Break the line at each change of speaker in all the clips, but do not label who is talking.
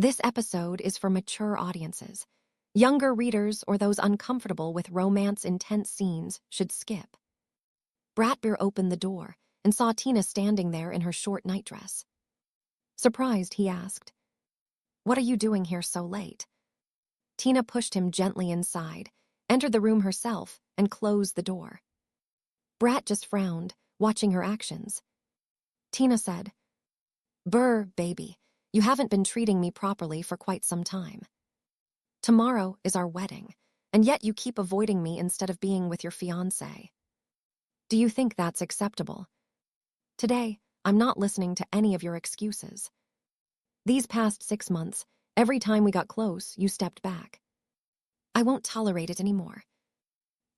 This episode is for mature audiences. Younger readers or those uncomfortable with romance-intense scenes should skip. Bratbeer opened the door and saw Tina standing there in her short nightdress. Surprised, he asked, "What are you doing here so late?" Tina pushed him gently inside, entered the room herself, and closed the door. Brat just frowned, watching her actions. Tina said, "Brr, baby, you haven't been treating me properly for quite some time. Tomorrow is our wedding, and yet you keep avoiding me instead of being with your fiancé. Do you think that's acceptable? Today, I'm not listening to any of your excuses. These past 6 months, every time we got close, you stepped back. I won't tolerate it anymore.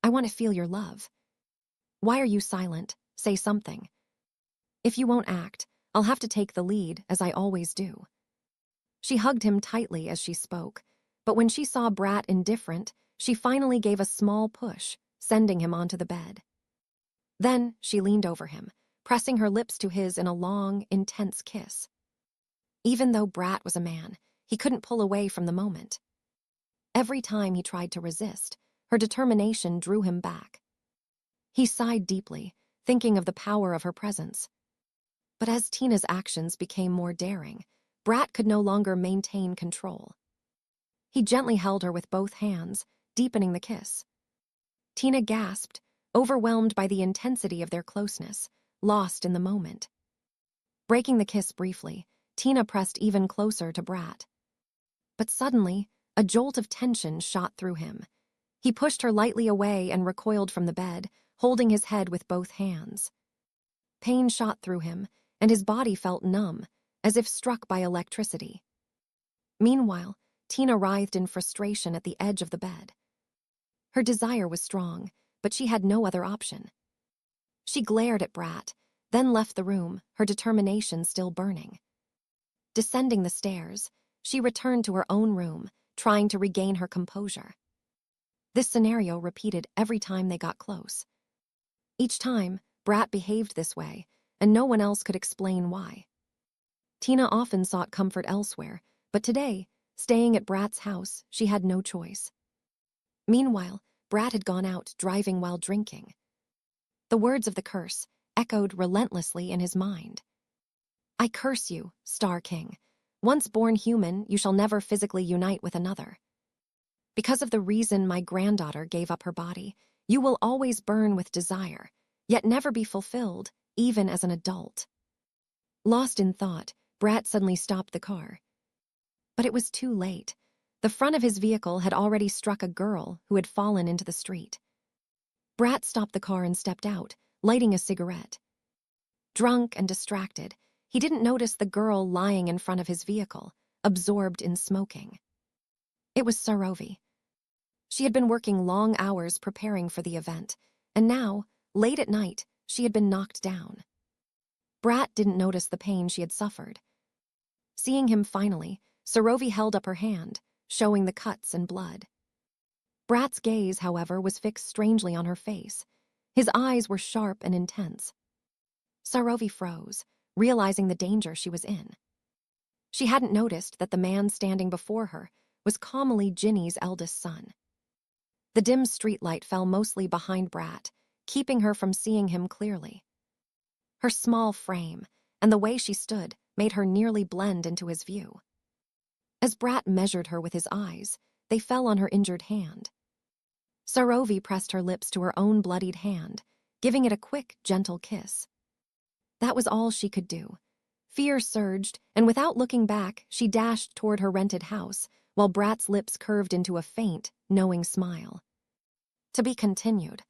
I want to feel your love. Why are you silent? Say something. If you won't act, I'll have to take the lead, as I always do." She hugged him tightly as she spoke, but when she saw Brat indifferent, she finally gave a small push, sending him onto the bed. Then she leaned over him, pressing her lips to his in a long, intense kiss. Even though Brat was a man, he couldn't pull away from the moment. Every time he tried to resist, her determination drew him back. He sighed deeply, thinking of the power of her presence. But as Tina's actions became more daring, Brat could no longer maintain control. He gently held her with both hands, deepening the kiss. Tina gasped, overwhelmed by the intensity of their closeness, lost in the moment. Breaking the kiss briefly, Tina pressed even closer to Brat. But suddenly, a jolt of tension shot through him. He pushed her lightly away and recoiled from the bed, holding his head with both hands. Pain shot through him, and his body felt numb, as if struck by electricity. Meanwhile, Tina writhed in frustration at the edge of the bed. Her desire was strong, but she had no other option. She glared at Brat, then left the room, her determination still burning. Descending the stairs, she returned to her own room, trying to regain her composure. This scenario repeated every time they got close. Each time, Brat behaved this way, and no one else could explain why. Tina often sought comfort elsewhere, but today, staying at Brat's house, she had no choice. Meanwhile, Brat had gone out driving while drinking. The words of the curse echoed relentlessly in his mind. "I curse you, Star King. Once born human, you shall never physically unite with another. Because of the reason my granddaughter gave up her body, you will always burn with desire, yet never be fulfilled, even as an adult." Lost in thought, Brat suddenly stopped the car. But it was too late. The front of his vehicle had already struck a girl who had fallen into the street. Brat stopped the car and stepped out, lighting a cigarette. Drunk and distracted, he didn't notice the girl lying in front of his vehicle, absorbed in smoking. It was Sarovi. She had been working long hours preparing for the event, and now, late at night, she had been knocked down. Brat didn't notice the pain she had suffered. Seeing him finally, Sarovi held up her hand, showing the cuts and blood. Brat's gaze, however, was fixed strangely on her face. His eyes were sharp and intense. Sarovi froze, realizing the danger she was in. She hadn't noticed that the man standing before her was Kamali Ginny's eldest son. The dim streetlight fell mostly behind Brat, keeping her from seeing him clearly. Her small frame and the way she stood made her nearly blend into his view. As Brat measured her with his eyes, they fell on her injured hand. Sarovi pressed her lips to her own bloodied hand, giving it a quick, gentle kiss. That was all she could do. Fear surged, and without looking back, she dashed toward her rented house, while Brat's lips curved into a faint, knowing smile. To be continued.